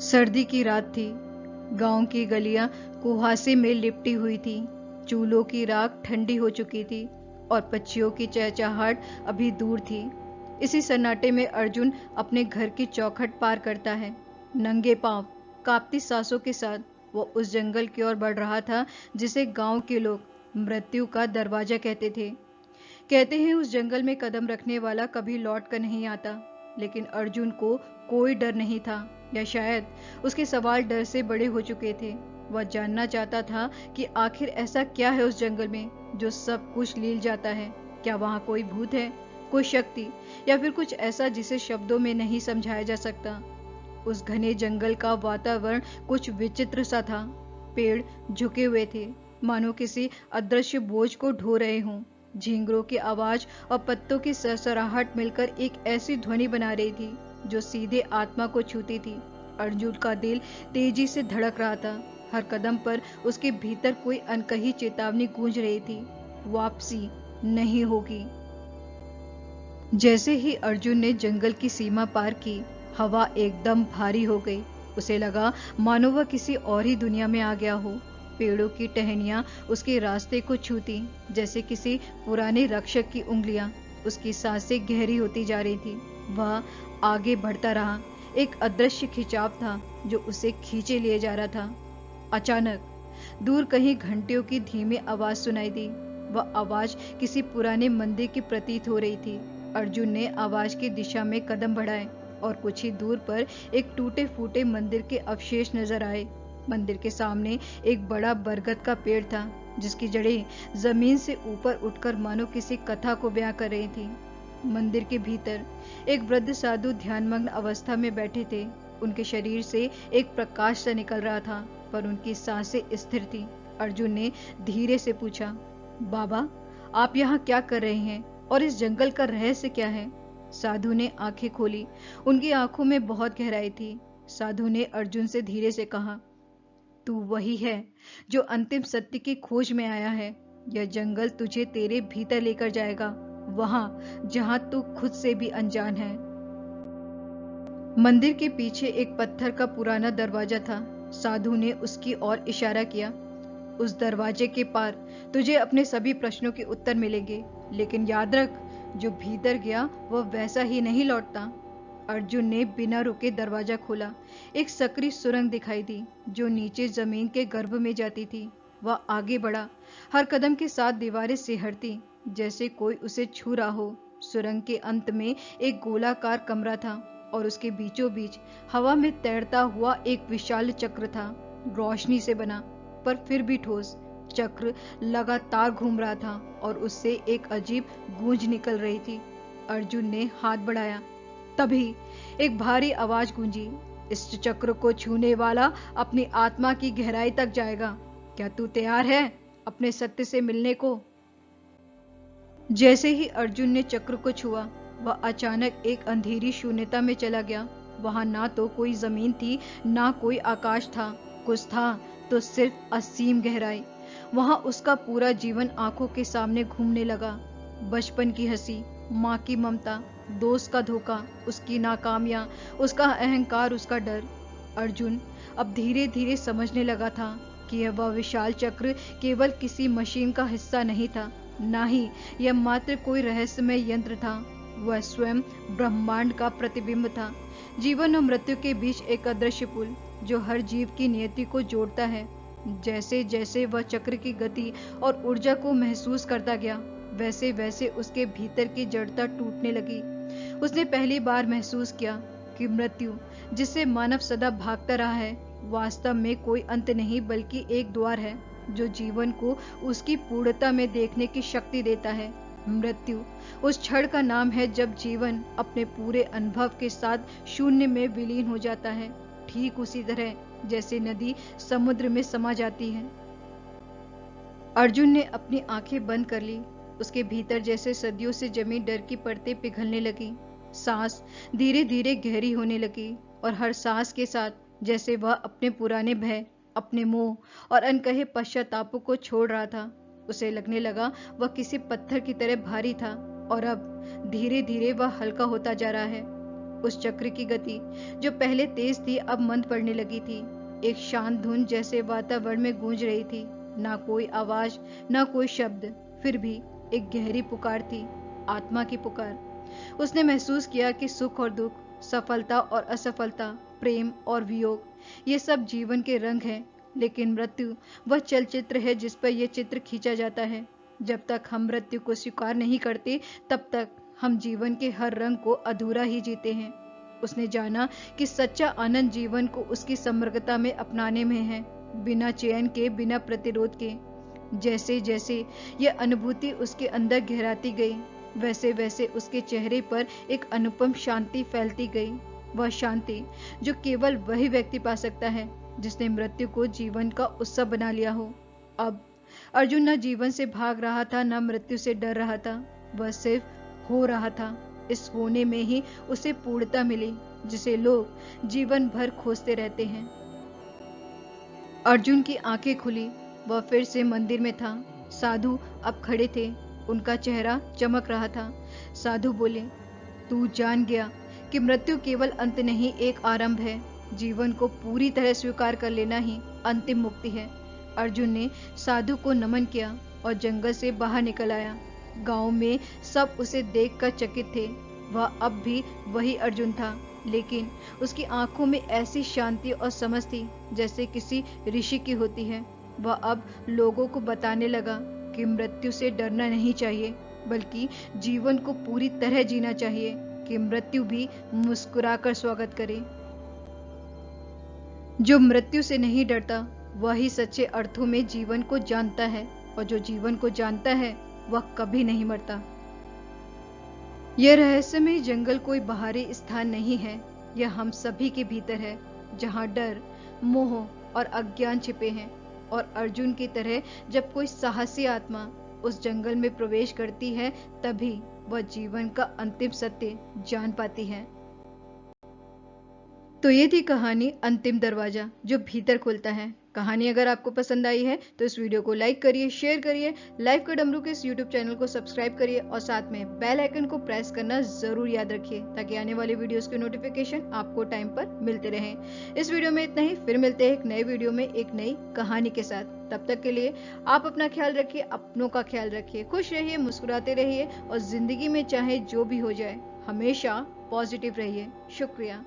सर्दी की रात थी। गांव की गलियां कुहासे में लिपटी हुई थी। चूल्हों की राख ठंडी हो चुकी थी और पक्षियों की चहचहाहट अभी दूर थी। इसी सन्नाटे में अर्जुन अपने घर की चौखट पार करता है। नंगे पांव, कांपती सांसों के साथ वो उस जंगल की ओर बढ़ रहा था जिसे गांव के लोग मृत्यु का दरवाजा कहते थे। कहते हैं उस जंगल में कदम रखने वाला कभी लौट कर नहीं आता, लेकिन अर्जुन को कोई डर नहीं था, या शायद उसके सवाल डर से बड़े हो चुके थे। वह जानना चाहता था कि आखिर ऐसा क्या है उस जंगल में जो सब कुछ लील जाता है। क्या वहां कोई भूत है, कोई शक्ति, या फिर कुछ ऐसा जिसे शब्दों में नहीं समझाया जा सकता। उस घने जंगल का वातावरण कुछ विचित्र सा था। पेड़ झुके हुए थे, मानो किसी अदृश्य बोझ को ढो रहे हों। झींगरों की आवाज और पत्तों की सरसराहट मिलकर एक ऐसी ध्वनि बना रही थी जो सीधे आत्मा को छूती थी। अर्जुन का दिल तेजी से धड़क रहा था। हर कदम पर उसके भीतर कोई अनकही चेतावनी गूंज रही थी, वापसी नहीं होगी। जैसे ही अर्जुन ने जंगल की सीमा पार की, हवा एकदम भारी हो गई। उसे लगा मानो वह किसी और ही दुनिया में आ गया हो। पेड़ों की टहनियां उसके रास्ते को छूती, जैसे किसी पुराने रक्षक की उंगलियां। उसकी सांसें गहरी होती जा रही थी। वह आगे बढ़ता रहा। एक अदृश्य खिंचाव था जो उसे खींचे लिए जा रहा था। अचानक दूर कहीं घंटियों की धीमी आवाज सुनाई दी। वह आवाज किसी पुराने मंदिर की प्रतीत हो रही थी। अर्जुन ने आवाज की दिशा में कदम बढ़ाए और कुछ ही दूर पर एक टूटे फूटे मंदिर के अवशेष नजर आए। मंदिर के सामने एक बड़ा बरगद का पेड़ था जिसकी जड़ें जमीन से ऊपर उठकर मानो किसी कथा को बयां कर रही थी। मंदिर के भीतर एक वृद्ध साधु ध्यानमग्न अवस्था में बैठे थे। उनके शरीर से एक प्रकाश सा निकल रहा था, पर उनकी सांसें स्थिर थी। अर्जुन ने धीरे से पूछा, बाबा, आप यहाँ क्या कर रहे हैं और इस जंगल का रहस्य क्या है? साधु ने आंखें खोली। उनकी आंखों में बहुत गहराई थी। साधु ने अर्जुन से धीरे से कहा, तू वही है जो अंतिम सत्य की खोज में आया है। यह जंगल तुझे तेरे भीतर लेकर जाएगा, वहां जहां तू खुद से भी अनजान है। मंदिर के पीछे एक पत्थर का पुराना दरवाजा था। साधु ने उसकी ओर इशारा किया। उस दरवाजे के पार तुझे अपने सभी प्रश्नों के उत्तर मिलेंगे, लेकिन याद रख, जो भीतर गया वह वैसा ही नहीं लौटता। अर्जुन ने बिना रुके दरवाजा खोला। एक सकरी सुरंग दिखाई दी जो नीचे जमीन के गर्भ में जाती थी। वह आगे बढ़ा। हर कदम के साथ दीवारें सिहरती, जैसे कोई उसे छू रहा हो। सुरंग के अंत में एक गोलाकार कमरा था और उसके बीचों बीच हवा में तैरता हुआ एक विशाल चक्र था, रोशनी से बना पर फिर भी ठोस। चक्र लगातार घूम रहा था और उससे एक अजीब गूंज निकल रही थी। अर्जुन ने हाथ बढ़ाया। तभी एक भारी आवाज गूंजी, इस चक्र को छूने वाला अपनी आत्मा की गहराई तक जाएगा। क्या तू तैयार है अपने सत्य से मिलने को? जैसे ही अर्जुन ने चक्र को छुआ, वह अचानक एक अंधेरी शून्यता में चला गया। वहां ना तो कोई जमीन थी, ना कोई आकाश था। कुछ था तो सिर्फ असीम गहराई। वहां उसका पूरा जीवन आंखों के सामने घूमने लगा। बचपन की हंसी, माँ की ममता, दोस्त का धोखा, उसकी नाकामियां, उसका अहंकार, उसका डर। अर्जुन अब धीरे धीरे समझने लगा था कि वह विशाल चक्र केवल किसी मशीन का हिस्सा नहीं था, ना ही यह मात्र कोई रहस्यमय यंत्र था। वह स्वयं ब्रह्मांड का प्रतिबिंब था, जीवन और मृत्यु के बीच एक अदृश्य पुल जो हर जीव की नियति को जोड़ता है। जैसे जैसे वह चक्र की गति और ऊर्जा को महसूस करता गया, वैसे वैसे उसके भीतर की जड़ता टूटने लगी। उसने पहली बार महसूस किया कि मृत्यु, जिससे मानव सदा भागता रहा है, वास्तव में कोई अंत नहीं बल्कि एक द्वार है जो जीवन को उसकी पूर्णता में देखने की शक्ति देता है। मृत्यु उस क्षण का नाम है जब जीवन अपने पूरे अनुभव के साथ शून्य में विलीन हो जाता है, ठीक उसी तरह जैसे नदी समुद्र में समा जाती है। अर्जुन ने अपनी आंखें बंद कर ली। उसके भीतर जैसे सदियों से जमी डर की परतें पिघलने लगी। सांस धीरे धीरे गहरी होने लगी और हर सांस के साथ जैसे वह अपने पुराने भय, अपने मोह और अनकहे पश्चातापों को छोड़ रहा था। उसे लगने लगा वह किसी पत्थर की तरह भारी था और अब धीरे धीरे वह हल्का होता जा रहा है। उस चक्र की गति जो पहले तेज थी अब मंद पड़ने लगी थी। एक शांत धुन जैसे वातावरण में गूंज रही थी, ना कोई आवाज, ना कोई शब्द, फिर भी एक गहरी पुकार थी, आत्मा की पुकार। उसने महसूस किया कि सुख और दुख, सफलता और असफलता, प्रेम और वियोग, ये सब जीवन के रंग हैं, लेकिन मृत्यु वह चलचित्र है जिस पर यह चित्र खींचा जाता है। जब तक हम मृत्यु को स्वीकार नहीं करते, तब तक हम जीवन के हर रंग को अधूरा ही जीते हैं। उसने जाना कि सच्चा आनंद जीवन को उसकी समग्रता में अपनाने में है, बिना चयन के, बिना प्रतिरोध के। जैसे जैसे यह अनुभूति उसके अंदर गहराती गई, वैसे वैसे उसके चेहरे पर एक अनुपम शांति फैलती गई। वह शांति जो केवल वही व्यक्ति पा सकता है जिसने मृत्यु को जीवन का उत्सव बना लिया हो। अब अर्जुन न जीवन से भाग रहा था, न मृत्यु से डर रहा था, वह सिर्फ हो रहा था। इस होने में ही उसे पूर्णता मिली, जिसे लोग जीवन भर खोजते रहते हैं। अर्जुन की आंखें खुली, वह फिर से मंदिर में था। साधु अब खड़े थे, उनका चेहरा चमक रहा था। साधु बोले, तू जान गया कि मृत्यु केवल अंत नहीं, एक आरंभ है। जीवन को पूरी तरह स्वीकार कर लेना ही अंतिम मुक्ति है। अर्जुन ने साधु को नमन किया और जंगल से बाहर निकल आया। गांव में सब उसे देखकर चकित थे। वह अब भी वही अर्जुन था, लेकिन उसकी आंखों में ऐसी शांति और समझ थी जैसे किसी ऋषि की होती है। वह अब लोगों को बताने लगा कि मृत्यु से डरना नहीं चाहिए, बल्कि जीवन को पूरी तरह जीना चाहिए, कि मृत्यु भी मुस्कुराकर स्वागत करे। जो मृत्यु से नहीं डरता वही सच्चे अर्थों में जीवन को जानता है, और जो जीवन को जानता है वह कभी नहीं मरता। यह रहस्यमय जंगल कोई बाहरी स्थान नहीं है, यह हम सभी के भीतर है, जहां डर, मोह और अज्ञान छिपे हैं। और अर्जुन की तरह जब कोई साहसी आत्मा उस जंगल में प्रवेश करती है, तभी वह जीवन का अंतिम सत्य जान पाती है। तो ये थी कहानी अंतिम दरवाजा, जो भीतर खुलता है। कहानी अगर आपको पसंद आई है तो इस वीडियो को लाइक करिए, शेयर करिए, लाइफ का डमरू के इस यूट्यूब चैनल को सब्सक्राइब करिए और साथ में बेल आइकन को प्रेस करना जरूर याद रखिए, ताकि आने वाले वीडियोस के नोटिफिकेशन आपको टाइम पर मिलते रहें। इस वीडियो में इतना ही, फिर मिलते हैं एक नए वीडियो में एक नई कहानी के साथ। तब तक के लिए आप अपना ख्याल रखिए, अपनों का ख्याल रखिए, खुश रहिए, मुस्कुराते रहिए और जिंदगी में चाहे जो भी हो जाए हमेशा पॉजिटिव रहिए। शुक्रिया।